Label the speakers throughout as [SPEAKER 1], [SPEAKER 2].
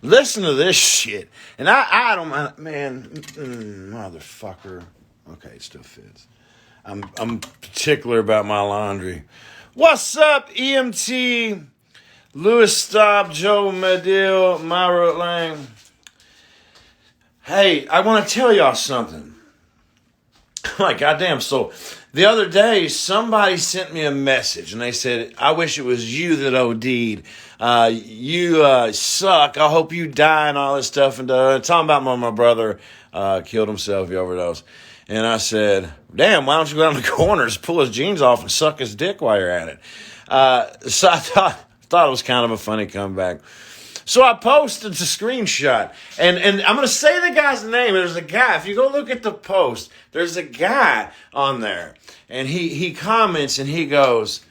[SPEAKER 1] Listen to this shit. And I don't mind, man, motherfucker. Okay, it still fits. I'm particular about my laundry. What's up, EMT? Louis Staub, Joe Medill, Myra Lang. Hey, I want to tell y'all something. Like, goddamn, so the other day, somebody sent me a message, and they said, I wish it was you that OD'd. You suck. I hope you die and all this stuff. And talking about my brother killed himself, he overdosed. And I said, damn, why don't you go down the corners, pull his jeans off, and suck his dick while you're at it? So I thought it was kind of a funny comeback. So I posted the screenshot, and I'm going to say the guy's name. There's a guy. If you go look at the post, there's a guy on there, and he comments, and he goes,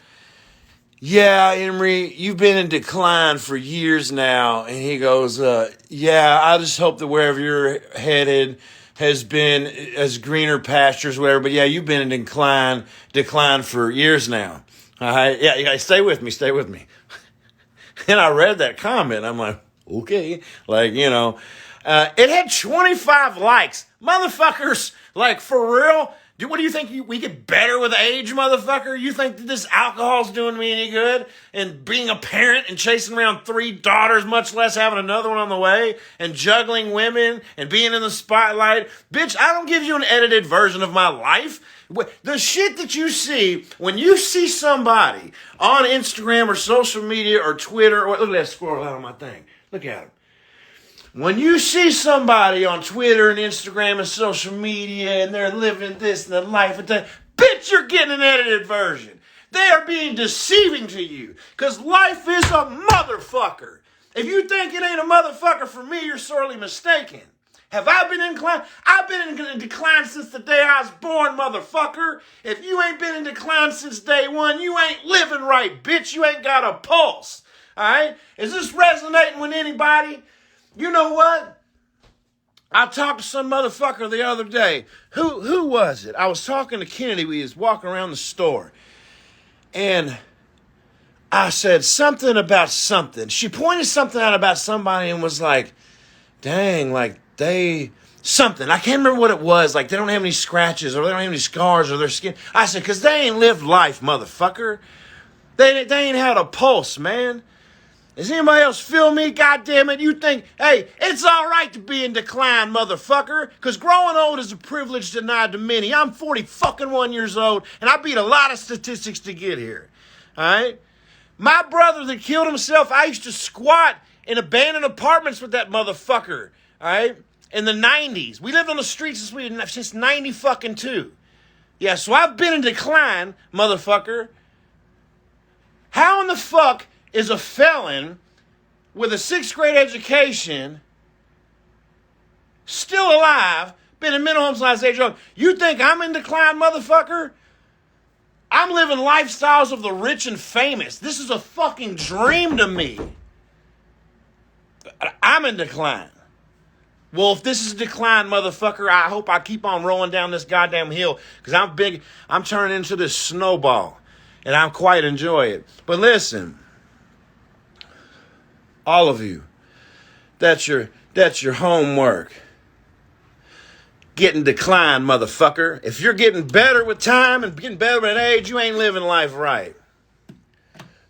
[SPEAKER 1] yeah, Emery, you've been in decline for years now. And he goes, yeah, I just hope that wherever you're headed has been as greener pastures, whatever. But yeah, you've been in decline for years now. All right, yeah, stay with me. And I read that comment. I'm like, okay. Like, it had 25 likes. Motherfuckers, like, for real? What do you think? We get better with age, motherfucker? You think that this alcohol's doing me any good? And being a parent and chasing around 3 daughters, much less having another one on the way, and juggling women and being in the spotlight? Bitch, I don't give you an edited version of my life. The shit that you see when you see somebody on Instagram or social media or Twitter, or look at that squirrel out on my thing. Look at him. When you see somebody on Twitter and Instagram and social media and they're living this and that life and that, bitch, you're getting an edited version. They are being deceiving to you because life is a motherfucker. If you think it ain't a motherfucker for me, you're sorely mistaken. Have I been in decline? I've been in decline since the day I was born, motherfucker. If you ain't been in decline since day one, you ain't living right, bitch. You ain't got a pulse. All right? Is this resonating with anybody? You know what? I talked to some motherfucker the other day. Who was it? I was talking to Kennedy. We was walking around the store. And I said something about something. She pointed something out about somebody and was like, dang, like, something. I can't remember what it was. Like, they don't have any scratches or they don't have any scars or their skin. I said, because they ain't lived life, motherfucker. They ain't had a pulse, man. Does anybody else feel me? God damn it. You think, hey, it's all right to be in decline, motherfucker. Because growing old is a privilege denied to many. I'm 41 years old, and I beat a lot of statistics to get here. All right? My brother that killed himself, I used to squat in abandoned apartments with that motherfucker. All right? In the 90s. We lived on the streets since 90-fucking-2. Yeah, so I've been in decline, motherfucker. How in the fuck is a felon with a 6th grade education still alive, been in mental homes last age old? You think I'm in decline, motherfucker? I'm living lifestyles of the rich and famous. This is a fucking dream to me. I'm in decline. Well, if this is a decline, motherfucker, I hope I keep on rolling down this goddamn hill because I'm turning into this snowball, and I quite enjoy it. But listen, all of you, that's your homework. Getting decline, motherfucker. If you're getting better with time and getting better with age, you ain't living life right.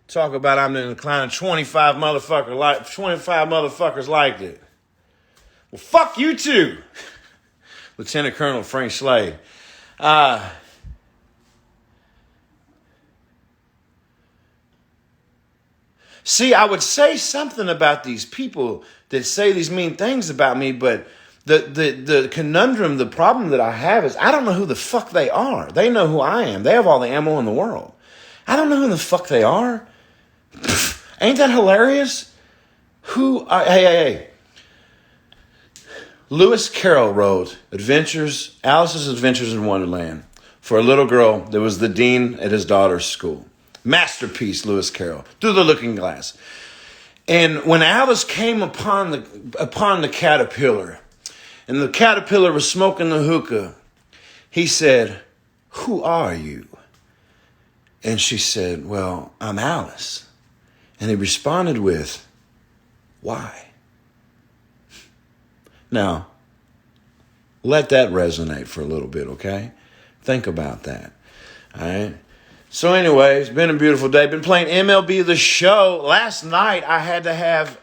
[SPEAKER 1] Talk about I'm in decline. 25 motherfuckers liked it. Well, fuck you too, Lieutenant Colonel Frank Slade. See, I would say something about these people that say these mean things about me, but the conundrum, the problem that I have is I don't know who the fuck they are. They know who I am. They have all the ammo in the world. I don't know who the fuck they are. Ain't that hilarious? Hey. Lewis Carroll wrote Alice's Adventures in Wonderland for a little girl that was the dean at his daughter's school. Masterpiece, Lewis Carroll, Through the Looking Glass. And when Alice came upon the caterpillar, and the caterpillar was smoking the hookah, he said, "Who are you?" And she said, "Well, I'm Alice." And he responded with, Why? Now, let that resonate for a little bit, okay? Think about that. All right? So anyway, it's been a beautiful day. Been playing MLB The Show. Last night, I had to have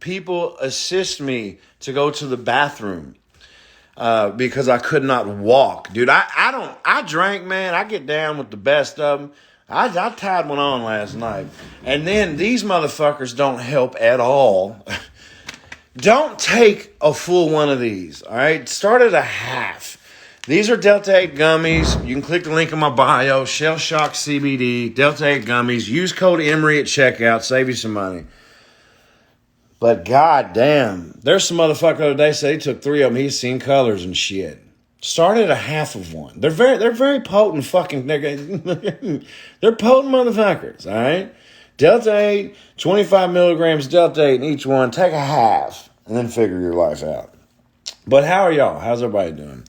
[SPEAKER 1] people assist me to go to the bathroom because I could not walk. Dude, I drank, man. I get down with the best of them. I tied one on last night. And then these motherfuckers don't help at all. Don't take a full one of these, all right? Start at a half. These are Delta 8 gummies. You can click the link in my bio. Shell Shock CBD, Delta 8 gummies. Use code Emery at checkout. Save you some money. But goddamn, there's some motherfucker the other day said he took 3 of them. He's seen colors and shit. Start at a half of one. They're very potent fucking. They're potent motherfuckers. All right. Delta 8, 25 milligrams Delta 8 in each one. Take a half and then figure your life out. But how are y'all? How's everybody doing?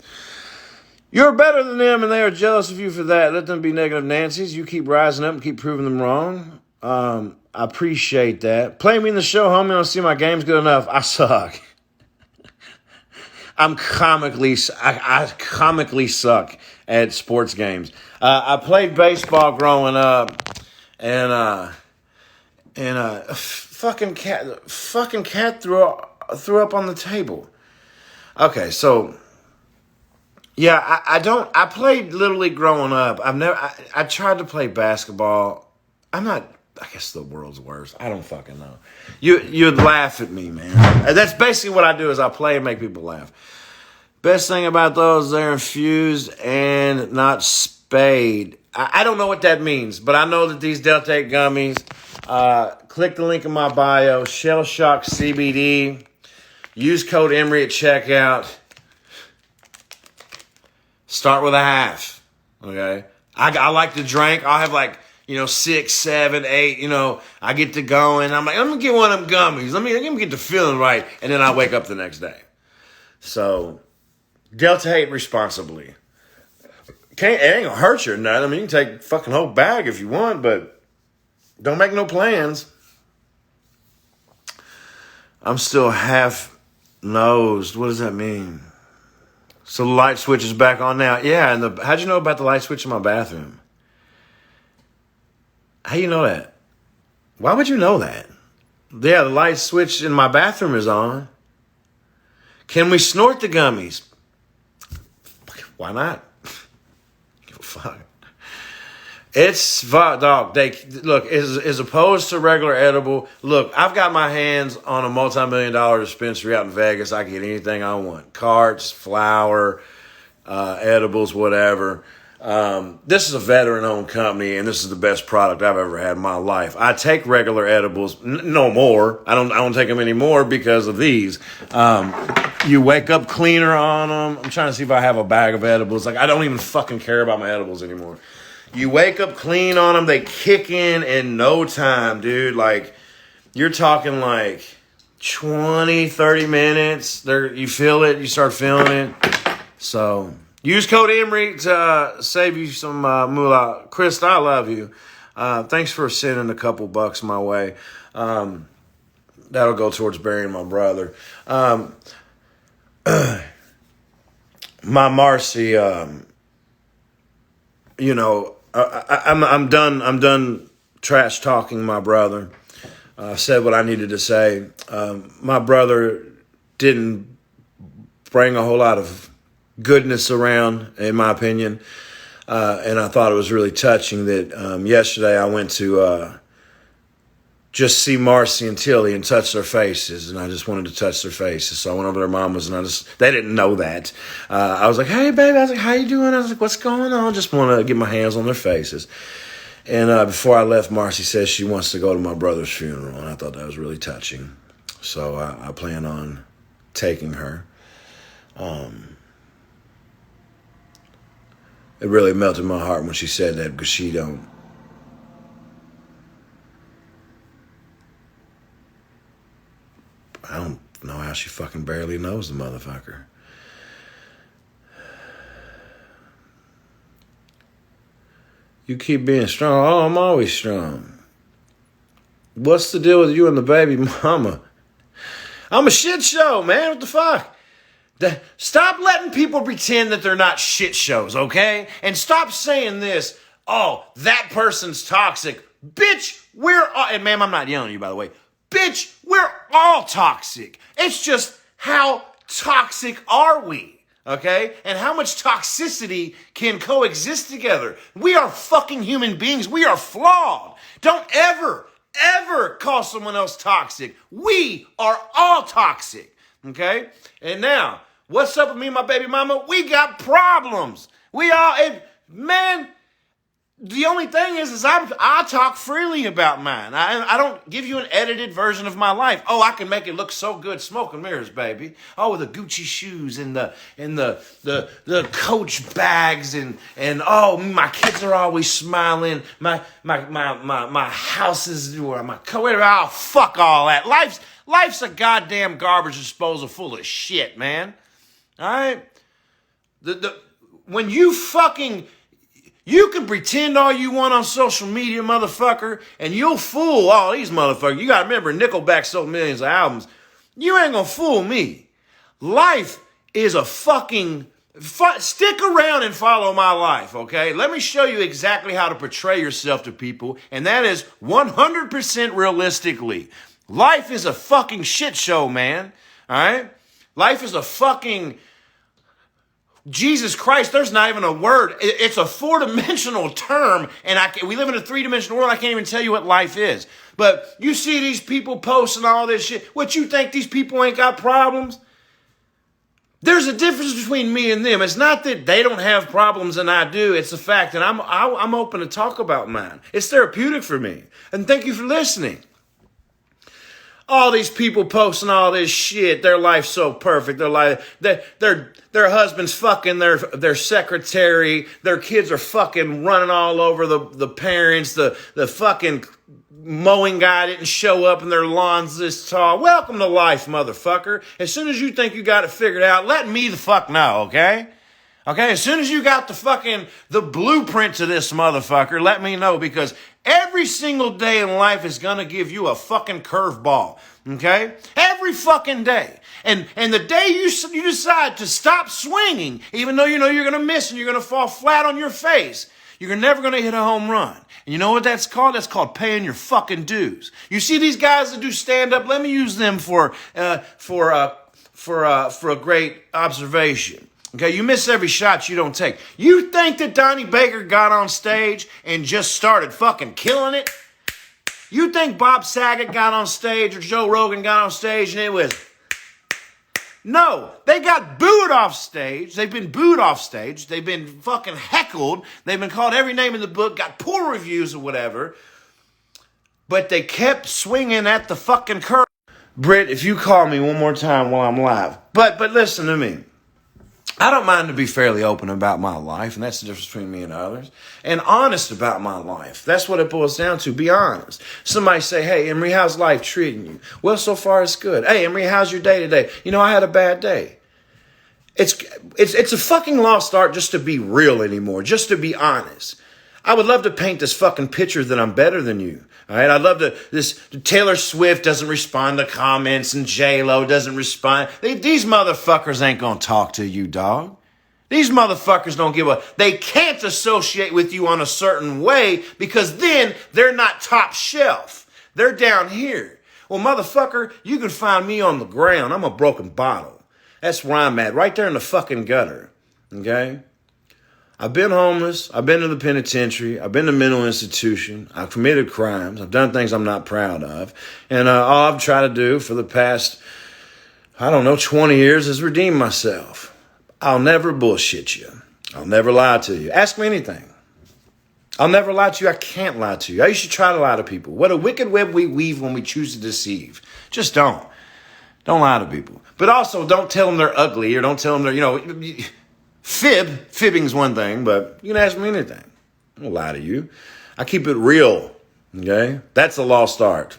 [SPEAKER 1] You're better than them and they are jealous of you for that. Let them be negative Nancy's. You keep rising up and keep proving them wrong. I appreciate that. Play me in the show, homie. I don't see my game's good enough. I suck. I comically suck at sports games. I played baseball growing up, and fucking cat threw up on the table. Okay, so yeah, I played Little League growing up. I tried to play basketball. I guess the world's worst. I don't fucking know. You'd laugh at me, man. That's basically what I do is I play and make people laugh. Best thing about those, they're infused and not spayed. I don't know what that means, but I know that these Delta 8 gummies, click the link in my bio, Shell Shock CBD. Use code Emery at checkout. Start with a half, okay? I like to drink. I'll have 6, 7, 8, I get to going. I'm like, I'm going to get one of them gummies. Let me get the feeling right. And then I wake up the next day. So, Delta 8 responsibly. It ain't going to hurt you or nothing. I mean, you can take a fucking whole bag if you want, but don't make no plans. I'm still half-nosed. What does that mean? So the light switch is back on now. Yeah, and how'd you know about the light switch in my bathroom? How you know that? Why would you know that? Yeah, the light switch in my bathroom is on. Can we snort the gummies? Why not? Give a fuck. It's dog. Look, as opposed to regular edible. Look, I've got my hands on a multi-million-dollar dispensary out in Vegas. I can get anything I want: carts, flour, edibles, whatever. This is a veteran-owned company, and this is the best product I've ever had in my life. I take regular edibles, no more. I don't take them anymore because of these. You wake up cleaner on them. I'm trying to see if I have a bag of edibles. I don't even fucking care about my edibles anymore. You wake up clean on them. They kick in no time, dude. You're talking 20, 30 minutes. You feel it. You start feeling it. So use code Emery to save you some moolah. Chris, I love you. Thanks for sending a couple bucks my way. That'll go towards burying my brother. My Marcy, I'm done trash talking my brother. Said what I needed to say. My brother didn't bring a whole lot of goodness around, in my opinion. And I thought it was really touching that yesterday I went to just see Marcy and Tilly and touch their faces, and I just wanted to touch their faces. So I went over to their mamas, and they didn't know that. I was like, hey, baby. I was like, how you doing? I was like, what's going on? Just want to get my hands on their faces. And before I left, Marcy says she wants to go to my brother's funeral, and I thought that was really touching. So I plan on taking her. It really melted my heart when she said that because I don't know how she fucking barely knows the motherfucker. You keep being strong. Oh, I'm always strong. What's the deal with you and the baby mama? I'm a shit show, man. What the fuck? Stop letting people pretend that they're not shit shows, okay? And stop saying this, oh, that person's toxic. Bitch, we're all, and ma'am, I'm not yelling at you, by the way. Bitch, we're all toxic. It's just how toxic are we, okay? And how much toxicity can coexist together. We are fucking human beings. We are flawed. Don't ever call someone else toxic. We are all toxic, okay? And now, what's up with me and my baby mama? We got problems. We all, and man, the only thing is I talk freely about mine. I don't give you an edited version of my life. Oh, I can make it look so good, smoke and mirrors, baby. Oh, the Gucci shoes and the Coach bags and oh, my kids are always smiling. My house is my whatever. Oh, fuck all that. Life's a goddamn garbage disposal full of shit, man. All right. When you can pretend all you want on social media, motherfucker, and you'll fool all these motherfuckers. You gotta remember, Nickelback sold millions of albums. You ain't gonna fool me. Life is a fucking... Stick around and follow my life, okay? Let me show you exactly how to portray yourself to people, and that is 100% realistically. Life is a fucking shit show, man, all right? Life is a fucking... Jesus Christ, there's not even a word. It's a four-dimensional term, and we live in a three-dimensional world. I can't even tell you what life is. But you see these people posting all this shit. What, you think these people ain't got problems? There's a difference between me and them. It's not that they don't have problems and I do. It's the fact that I'm open to talk about mine. It's therapeutic for me. And thank you for listening. All these people posting all this shit. Their life's so perfect. Their husband's fucking their secretary. Their kids are fucking running all over the parents. The fucking mowing guy didn't show up and their lawn's this tall. Welcome to life, motherfucker. As soon as you think you got it figured out, let me the fuck know, okay? Okay, as soon as you got the blueprint to this motherfucker, let me know, because every single day in life is gonna give you a fucking curveball, okay? Every fucking day. And the day you decide to stop swinging, even though you know you're gonna miss and you're gonna fall flat on your face, you're never gonna hit a home run. And you know what that's called? That's called paying your fucking dues. You see these guys that do stand-up, let me use them for a great observation. Okay, you miss every shot you don't take. You think that Donnie Baker got on stage and just started fucking killing it? You think Bob Saget got on stage or Joe Rogan got on stage and it was... No, they got booed off stage. They've been booed off stage. They've been fucking heckled. They've been called every name in the book, got poor reviews or whatever. But they kept swinging at the fucking curve. Britt, if you call me one more time while I'm live. But listen to me. I don't mind to be fairly open about my life, and that's the difference between me and others. And honest about my life. That's what it boils down to. Be honest. Somebody say, hey, Emery, how's life treating you? Well, so far it's good. Hey, Emery, how's your day today? You know, I had a bad day. It's a fucking lost art just to be real anymore, just to be honest. I would love to paint this fucking picture that I'm better than you. All right, I'd love to. Taylor Swift doesn't respond to comments, and J-Lo doesn't respond. These motherfuckers ain't gonna talk to you, dog. These motherfuckers don't give a. They can't associate with you on a certain way because then they're not top shelf. They're down here. Well, motherfucker, you can find me on the ground. I'm a broken bottle. That's where I'm at, right there in the fucking gutter. Okay. I've been homeless. I've been to the penitentiary. I've been to mental institution. I've committed crimes. I've done things I'm not proud of. And all I've tried to do for the past, 20 years is redeem myself. I'll never bullshit you. I'll never lie to you. Ask me anything. I'll never lie to you. I can't lie to you. I used to try to lie to people. What a wicked web we weave when we choose to deceive. Just don't. Don't lie to people. But also don't tell them they're ugly or don't tell them they're, Fibbing's one thing, but you can ask me anything. I don't lie to you. I keep it real, okay? That's a lost art.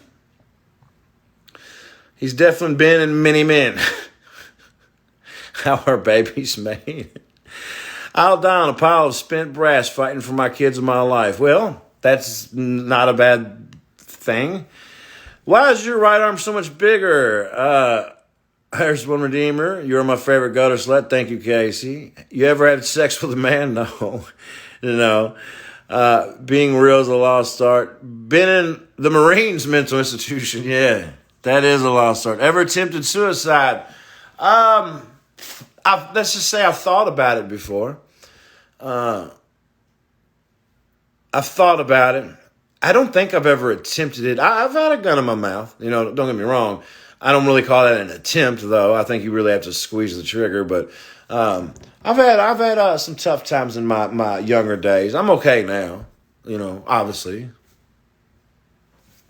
[SPEAKER 1] He's definitely been in many men. How are babies made? I'll die on a pile of spent brass fighting for my kids in my life. Well, that's not a bad thing. Why is your right arm so much bigger? There's one redeemer. You're my favorite gutter slut. Thank you, Casey. You ever had sex with a man? No. No. Being real is a lost start. Been in the Marines mental institution. Yeah, that is a lost start. Ever attempted suicide? Let's just say I've thought about it before. I've thought about it. I don't think I've ever attempted it. I've had a gun in my mouth. Don't get me wrong. I don't really call that an attempt, though. I think you really have to squeeze the trigger. But I've had some tough times in my younger days. I'm okay now. Obviously.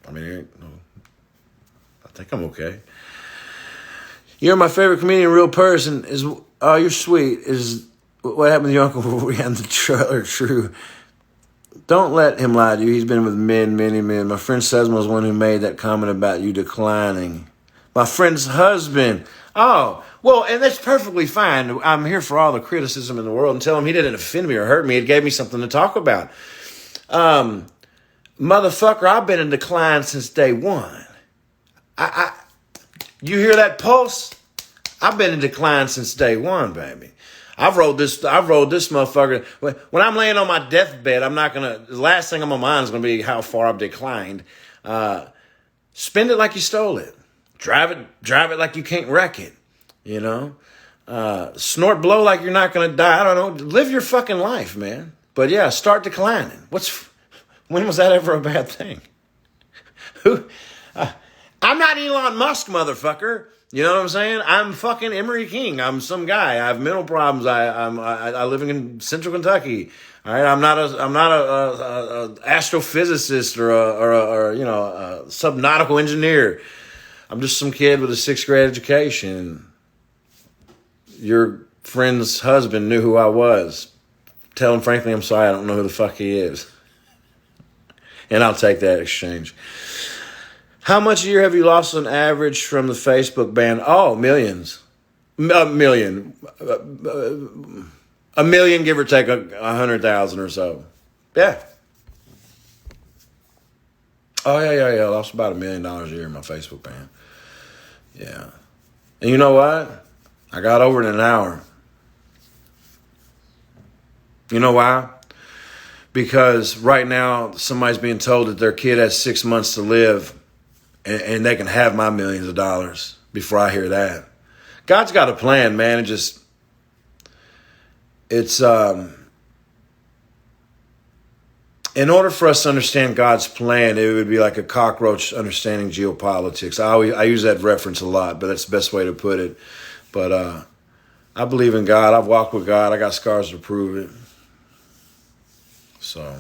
[SPEAKER 1] I mean, I think I'm okay. You're my favorite comedian, real person. You're sweet. Is what happened to your uncle before we had the trailer true? Don't let him lie to you. He's been with many men. My friend Sesma was one who made that comment about you declining. My friend's husband. Oh, well, and that's perfectly fine. I'm here for all the criticism in the world and tell him he didn't offend me or hurt me. It gave me something to talk about. Motherfucker, I've been in decline since day one. You hear that pulse? I've been in decline since day one, baby. I've rolled this motherfucker. When I'm laying on my deathbed, the last thing on my mind is going to be how far I've declined. Spend it like you stole it. Drive it like you can't wreck it. Snort blow like you're not going to die. I don't know. Live your fucking life, man. But yeah, start declining. When was that ever a bad thing? I'm not Elon Musk, motherfucker. You know what I'm saying? I'm fucking Emery King. I'm some guy. I have mental problems. I live in Central Kentucky. All right. I'm not a astrophysicist or a subnautical engineer. I'm just some kid with a 6th grade education. Your friend's husband knew who I was. Tell him frankly I'm sorry. I don't know who the fuck he is. And I'll take that exchange. How much a year have you lost on average from the Facebook ban? Oh, millions. A million. A million, give or take 100,000 or so. Yeah. Oh, yeah. I lost about $1 million a year in my Facebook ban. Yeah. And you know what? I got over it in an hour. You know why? Because right now, somebody's being told that their kid has 6 months to live. And they can have my millions of dollars before I hear that. God's got a plan, man. It's in order for us to understand God's plan, it would be like a cockroach understanding geopolitics. I use that reference a lot, but that's the best way to put it. But I believe in God. I've walked with God. I got scars to prove it. So.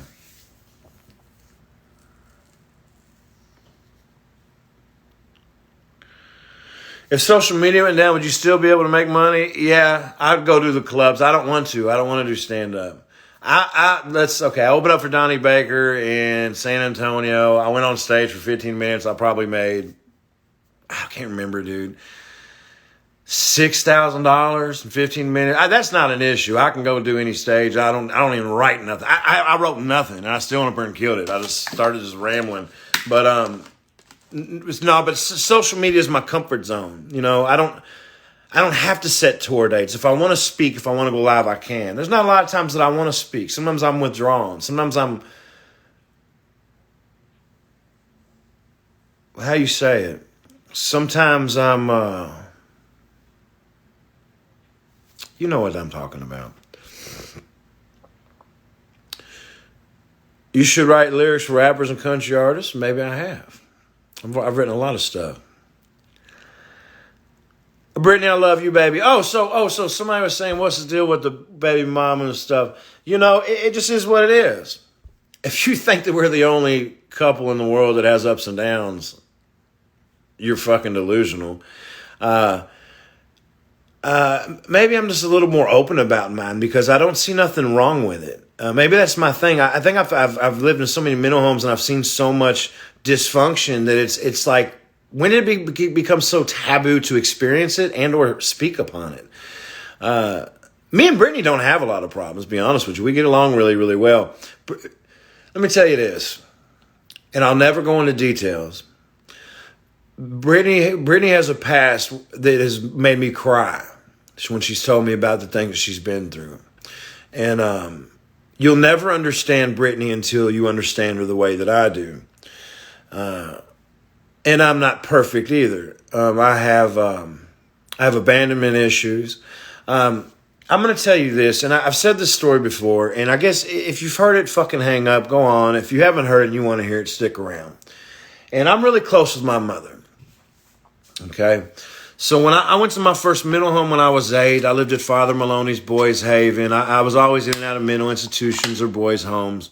[SPEAKER 1] If social media went down, would you still be able to make money? Yeah, I'd go to the clubs. I don't want to. I don't want to do stand-up. I opened up for Donnie Baker in San Antonio. I went on stage for 15 minutes. I probably made, I can't remember, dude, $6,000 in 15 minutes. That's not an issue. I can go do any stage. I don't even write nothing. I wrote nothing, and I still went up there and killed it. I just started rambling. But social media is my comfort zone. I don't have to set tour dates. If I want to speak, if I want to go live, I can. There's not a lot of times that I want to speak. Sometimes I'm withdrawn. Sometimes how you say it? Sometimes I'm, you know what I'm talking about. You should write lyrics for rappers and country artists. Maybe I have. I've written a lot of stuff. Brittany, I love you, baby. So somebody was saying, what's the deal with the baby mama and stuff? It just is what it is. If you think that we're the only couple in the world that has ups and downs, you're fucking delusional. Maybe I'm just a little more open about mine because I don't see nothing wrong with it. Maybe that's my thing. I think I've lived in so many mental homes and I've seen so much dysfunction that it's like, when did it become so taboo to experience it and or speak upon it? Me and Brittany don't have a lot of problems, to be honest with you. We get along really, really well. Let me tell you this, and I'll never go into details, Brittany has a past that has made me cry when she's told me about the things she's been through. And you'll never understand Brittany until you understand her the way that I do. And I'm not perfect either. I have abandonment issues. I'm going to tell you this, and I've said this story before, and I guess if you've heard it, fucking hang up, go on. If you haven't heard it and you want to hear it, stick around. And I'm really close with my mother. Okay? So when I went to my first mental home when I was 8, I lived at Father Maloney's Boys Haven. I was always in and out of mental institutions or boys' homes.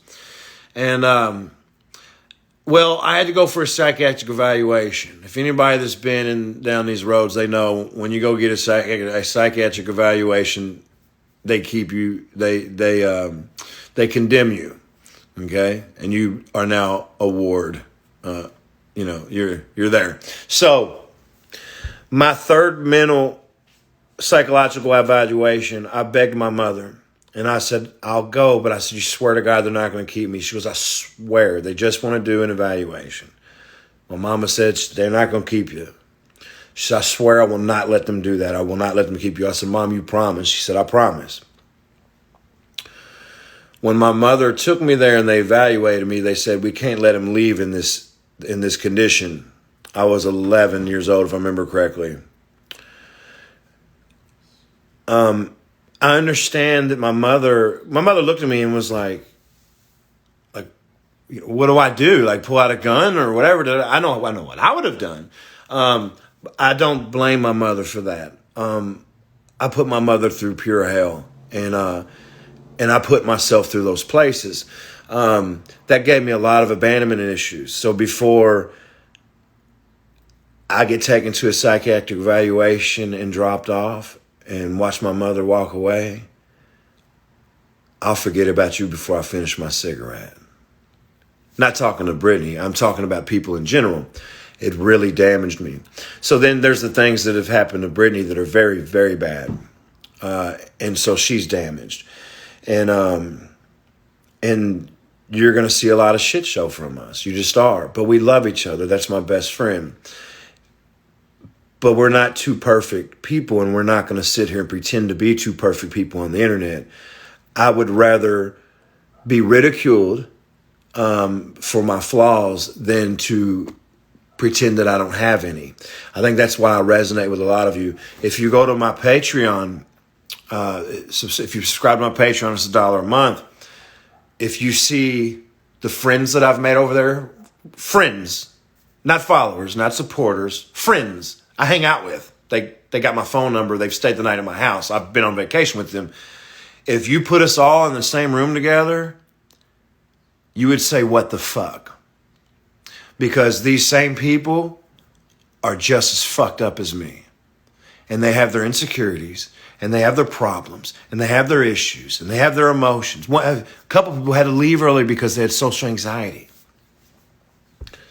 [SPEAKER 1] And, well, I had to go for a psychiatric evaluation. If anybody that's been down these roads, they know when you go get a psychiatric evaluation, they keep you, they condemn you, okay? And you are now a ward. You're there. So my third mental psychological evaluation, I begged my mother. And I said, I'll go. But I said, you swear to God they're not going to keep me. She goes, I swear. They just want to do an evaluation. My mama said, they're not going to keep you. She said, I swear I will not let them do that. I will not let them keep you. I said, Mom, you promise? She said, I promise. When my mother took me there and they evaluated me, they said, we can't let him leave in this condition. I was 11 years old, if I remember correctly. I understand that my mother looked at me and was like, what do I do? Like pull out a gun or whatever? I know what I would have done. I don't blame my mother for that. I put my mother through pure hell, and I put myself through those places. That gave me a lot of abandonment issues. So before I get taken to a psychiatric evaluation and dropped off, and watch my mother walk away, I'll forget about you before I finish my cigarette. Not talking to Brittany, I'm talking about people in general. It really damaged me. So then there's the things that have happened to Brittany that are very, very bad. And so she's damaged. And you're going to see a lot of shit show from us. You just are. But we love each other. That's my best friend. But we're not two perfect people, and we're not going to sit here and pretend to be two perfect people on the internet. I would rather be ridiculed for my flaws than to pretend that I don't have any. I think that's why I resonate with a lot of you. If you go to my Patreon, if you subscribe to my Patreon, it's $1 a month. If you see the friends that I've made over there, friends, not followers, not supporters, friends I hang out with. They got my phone number. They've stayed the night at my house. I've been on vacation with them. If you put us all in the same room together, you would say, what the fuck? Because these same people are just as fucked up as me. And they have their insecurities, and they have their problems, and they have their issues, and they have their emotions. A couple of people had to leave early because they had social anxiety.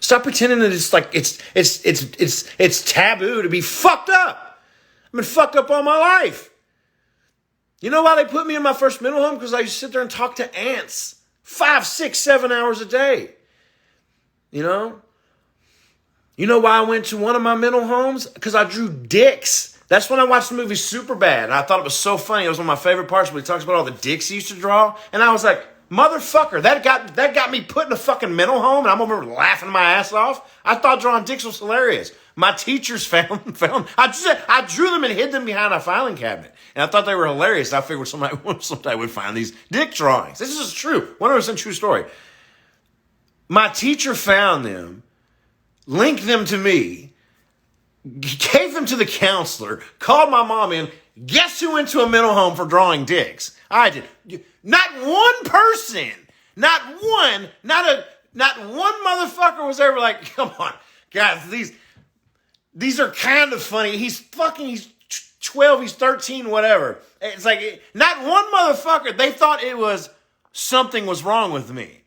[SPEAKER 1] Stop pretending that it's like it's taboo to be fucked up. I've been fucked up all my life. You know why they put me in my first mental home? Because I used to sit there and talk to ants 5, 6, 7 hours a day. You know why I went to one of my mental homes? Because I drew dicks. That's when I watched the movie Superbad, and I thought it was so funny. It was one of my favorite parts where he talks about all the dicks he used to draw, and I was like, motherfucker, that got me put in a fucking mental home, and I'm over laughing my ass off. I thought drawing dicks was hilarious. My teachers found I drew them and hid them behind a filing cabinet, and I thought they were hilarious. I figured somebody would find these dick drawings. This is true, 100% true story. My teacher found them, linked them to me, gave them to the counselor, called my mom in. Guess who went to a mental home for drawing dicks? I did. Not one person, not one motherfucker was ever like, come on, guys, these are kind of funny. He's 12, he's 13, whatever. It's like, not one motherfucker, they thought something was wrong with me.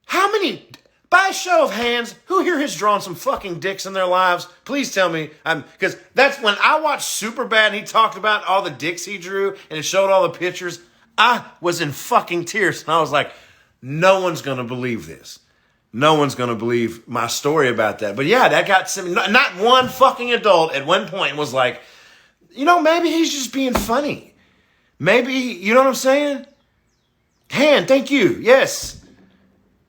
[SPEAKER 1] How many, by a show of hands, who here has drawn some fucking dicks in their lives? Please tell me. Because that's when I watched Superbad and he talked about all the dicks he drew and it showed all the pictures. I was in fucking tears. And I was like, no one's going to believe this. No one's going to believe my story about that. But yeah, that got some, not one fucking adult at one point was like, maybe he's just being funny. Maybe, you know what I'm saying? Han, thank you. Yes.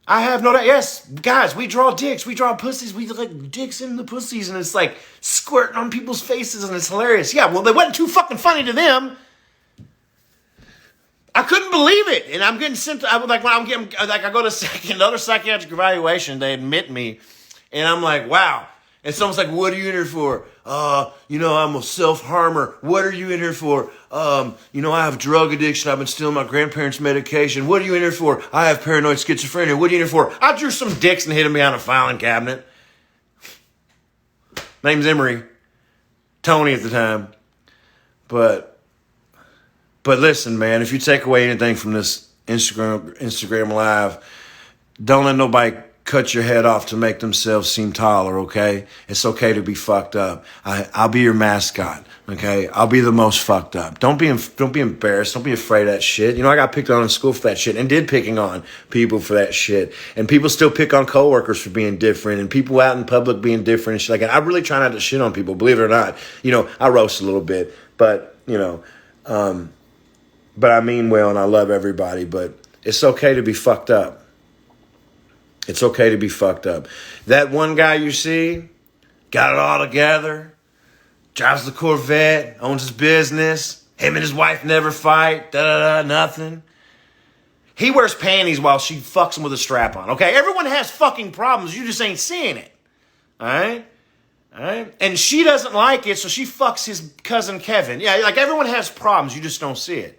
[SPEAKER 1] I have no doubt. Yes, guys, we draw dicks. We draw pussies. We like dicks in the pussies. And it's like squirting on people's faces. And it's hilarious. Yeah, well, they wasn't too fucking funny to them. I couldn't believe it. And I'm getting sent to, when I'm getting, like I go to another psychiatric evaluation. They admit me. And I'm like, wow. And someone's like, what are you in here for? I'm a self-harmer. What are you in here for? I have drug addiction. I've been stealing my grandparents' medication. What are you in here for? I have paranoid schizophrenia. What are you in here for? I drew some dicks and hid them behind a filing cabinet. Name's Emery. Tony at the time. But listen, man, if you take away anything from this Instagram Live, don't let nobody cut your head off to make themselves seem taller, okay? It's okay to be fucked up. I'll be your mascot, okay? I'll be the most fucked up. Don't be embarrassed. Don't be afraid of that shit. I got picked on in school for that shit and did picking on people for that shit. And people still pick on coworkers for being different and people out in public being different and shit like that. I really try not to shit on people, believe it or not. I roast a little bit, but, but I mean well and I love everybody, but it's okay to be fucked up. It's okay to be fucked up. That one guy you see, got it all together, drives the Corvette, owns his business, him and his wife never fight, nothing. He wears panties while she fucks him with a strap on, okay? Everyone has fucking problems, you just ain't seeing it, all right? And she doesn't like it, so she fucks his cousin Kevin. Yeah, like everyone has problems, you just don't see it.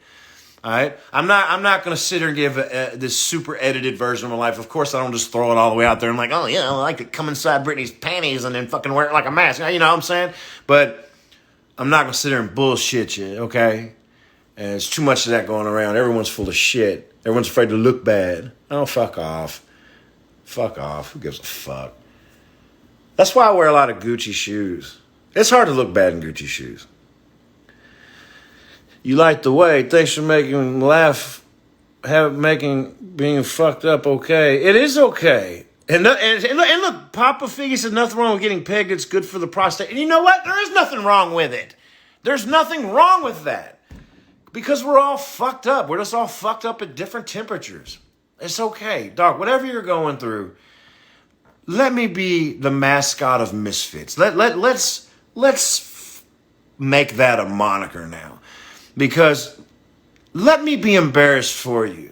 [SPEAKER 1] All right, I'm not going to sit here and give this super edited version of my life. Of course, I don't just throw it all the way out there. I'm like, oh yeah, I like to come inside Britney's panties and then fucking wear it like a mask. You know what I'm saying? But I'm not going to sit there and bullshit you, okay? And there's too much of that going around. Everyone's full of shit. Everyone's afraid to look bad. Oh, fuck off. Fuck off. Who gives a fuck? That's why I wear a lot of Gucci shoes. It's hard to look bad in Gucci shoes. You like the way. Thanks for making me laugh. Making being fucked up okay. It is okay. And look, Papa Figgy said nothing wrong with getting pegged. It's good for the prostate. And you know what? There is nothing wrong with it. There's nothing wrong with that. Because we're all fucked up. We're just all fucked up at different temperatures. It's okay. Dog, whatever you're going through, let me be the mascot of Misfits. Let's make that a moniker now. Because let me be embarrassed for you.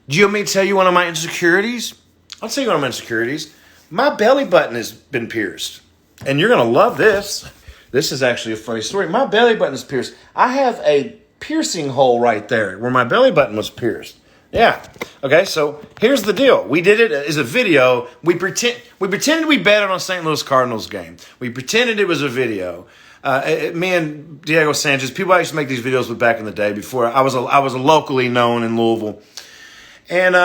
[SPEAKER 1] Do you want me to tell you one of my insecurities? I'll tell you one of my insecurities. My belly button has been pierced. And you're going to love this. This is actually a funny story. My belly button is pierced. I have a piercing hole right there where my belly button was pierced. Yeah. Okay, so here's the deal. We did it as a video. We pretended we betted on St. Louis Cardinals game. We pretended it was a video. Me and Diego Sanchez, people I used to make these videos with back in the day before I was a locally known in Louisville. And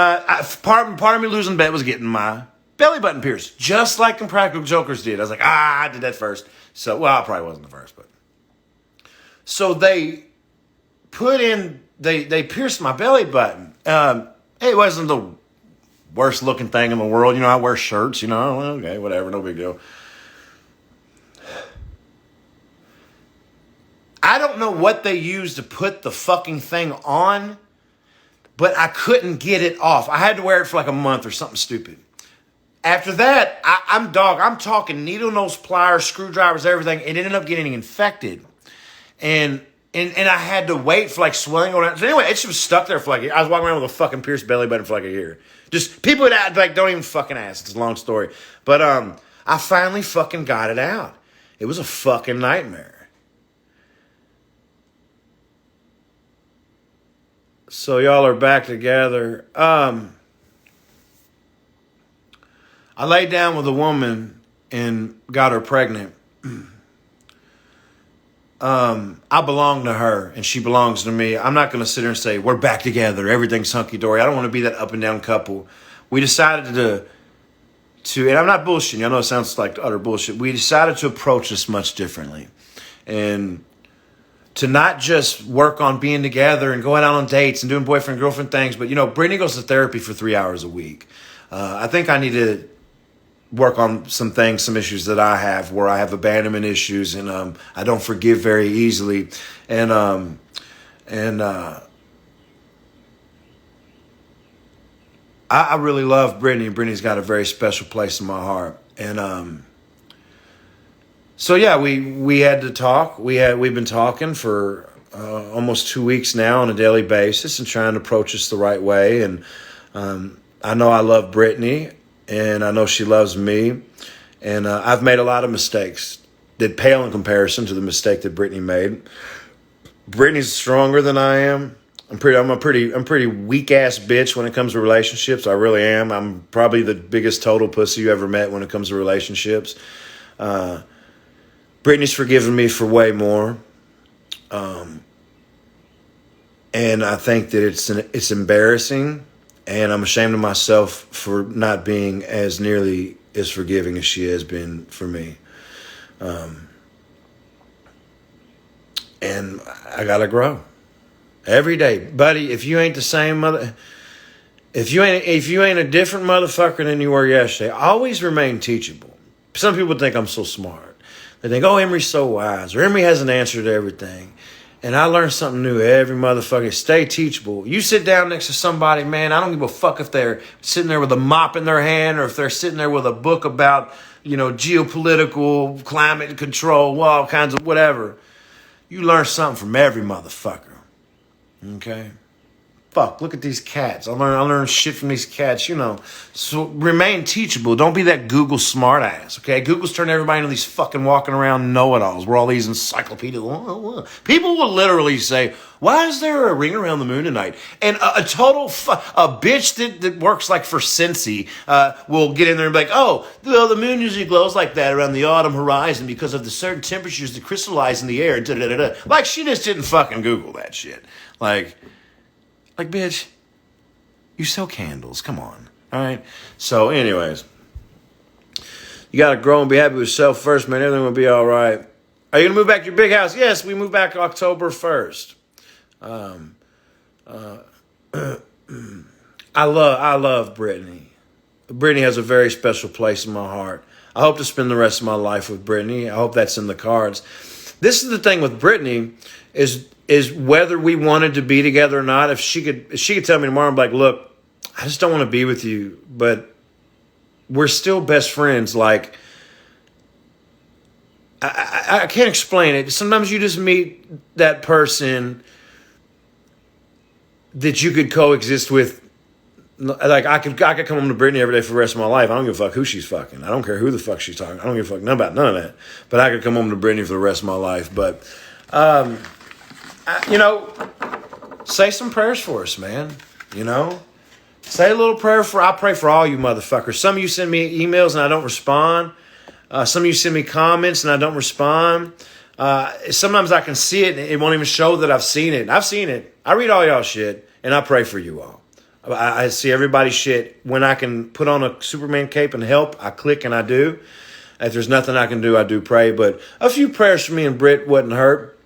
[SPEAKER 1] part of me losing bet was getting my belly button pierced, just like Impractical Jokers did. I was like, I did that first. So, well, I probably wasn't the first, but. So they pierced my belly button. It wasn't the worst looking thing in the world. I wear shirts, okay, whatever, no big deal. I don't know what they used to put the fucking thing on, but I couldn't get it off. I had to wear it for like a month or something stupid. After that, I'm talking needle nose pliers, screwdrivers, everything. It ended up getting infected. And I had to wait for like swelling around. So anyway, it just was stuck there for like a year. I was walking around with a fucking pierced belly button for like a year. Just people would act like, don't even fucking ask. It's a long story. But I finally fucking got it out. It was a fucking nightmare. So y'all are back together. I laid down with a woman and got her pregnant. I belong to her and she belongs to me. I'm not going to sit here and say, we're back together. Everything's hunky-dory. I don't want to be that up and down couple. We decided to, and I'm not bullshitting. I know it sounds like utter bullshit. We decided to approach this much differently. And to not just work on being together and going out on dates and doing boyfriend-girlfriend things, but, Brittany goes to therapy for 3 hours a week.
[SPEAKER 2] I think I need to work on some things, some issues that I have where I have abandonment issues, and I don't forgive very easily. And I really love Brittany. Brittany's got a very special place in my heart. And so yeah, we had to talk. We've been talking for almost 2 weeks now on a daily basis and trying to approach us the right way. And I know I love Brittany, and I know she loves me. And I've made a lot of mistakes that pale in comparison to the mistake that Brittany made. Brittany's stronger than I am. I'm a pretty weak ass bitch when it comes to relationships. I really am. I'm probably the biggest total pussy you ever met when it comes to relationships. Brittany's forgiven me for way more. And I think that it's embarrassing, and I'm ashamed of myself for not being as nearly as forgiving as she has been for me. And I gotta grow every day, buddy. If you ain't the same if you ain't a different motherfucker than you were yesterday, always remain teachable. Some people think I'm so smart. They think, oh, Emery's so wise, or Emery has an answer to everything. And I learn something new every motherfucker. Stay teachable. You sit down next to somebody, man, I don't give a fuck if they're sitting there with a mop in their hand or if they're sitting there with a book about, geopolitical, climate control, all kinds of whatever. You learn something from every motherfucker. Okay? Fuck, look at these cats. I learn shit from these cats, So remain teachable. Don't be that Google smart ass, okay? Google's turned everybody into these fucking walking around know-it-alls. We're all these encyclopedias. People will literally say, why is there a ring around the moon tonight? And a bitch that works like for Cincy will get in there and be like, oh, the moon usually glows like that around the autumn horizon because of the certain temperatures that crystallize in the air. Da-da-da-da. Like, she just didn't fucking Google that shit. Like, bitch, you sell candles. Come on. All right? So, anyways, you got to grow and be happy with yourself first, man. Everything will be all right. Are you going to move back to your big house? Yes, we move back October 1st. I love Brittany. Brittany has a very special place in my heart. I hope to spend the rest of my life with Brittany. I hope that's in the cards. This is the thing with Brittany is whether we wanted to be together or not. If she could tell me tomorrow, I'm like, look, I just don't want to be with you, but we're still best friends. Like, I can't explain it. Sometimes you just meet that person that you could coexist with. Like, I could come home to Brittany every day for the rest of my life. I don't give a fuck who she's fucking. I don't care who the fuck she's talking. I don't give a fuck about none of that. But I could come home to Brittany for the rest of my life. But, say some prayers for us, man. Say a little prayer I pray for all you motherfuckers. Some of you send me emails and I don't respond. Some of you send me comments and I don't respond. Sometimes I can see it and it won't even show that I've seen it. I've seen it. I read all y'all shit and I pray for you all. I see everybody's shit. When I can put on a Superman cape and help, I click and I do. If there's nothing I can do, I do pray. But a few prayers for me and Britt wouldn't hurt.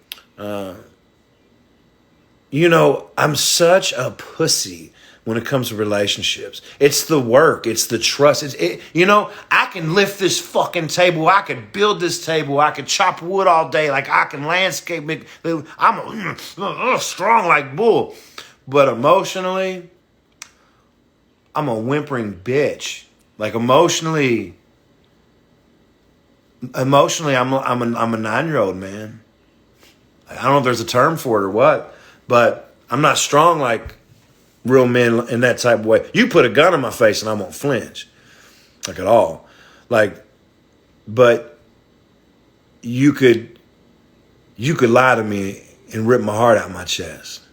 [SPEAKER 2] I'm such a pussy when it comes to relationships. It's the work. It's the trust. I can lift this fucking table. I could build this table. I could chop wood all day. Like, I can landscape. I'm strong like bull. But emotionally, I'm a whimpering bitch. Like, emotionally, I'm a 9-year-old, man. I don't know if there's a term for it or what, but I'm not strong like real men in that type of way. You put a gun in my face and I won't flinch, like, at all. Like, but you could lie to me and rip my heart out my chest.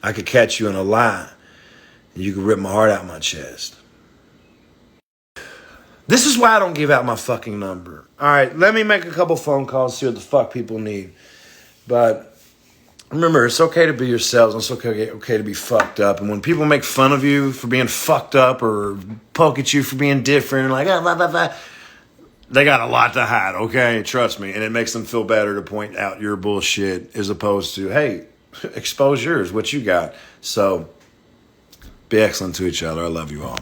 [SPEAKER 2] I could catch you in a lie and you could rip my heart out my chest. This is why I don't give out my fucking number. All right, let me make a couple phone calls, see what the fuck people need. But remember, it's okay to be yourselves. It's okay to be fucked up. And when people make fun of you for being fucked up or poke at you for being different, like, blah, blah, blah, they got a lot to hide, okay? Trust me. And it makes them feel better to point out your bullshit as opposed to, hey, expose yours, what you got. So be excellent to each other. I love you all.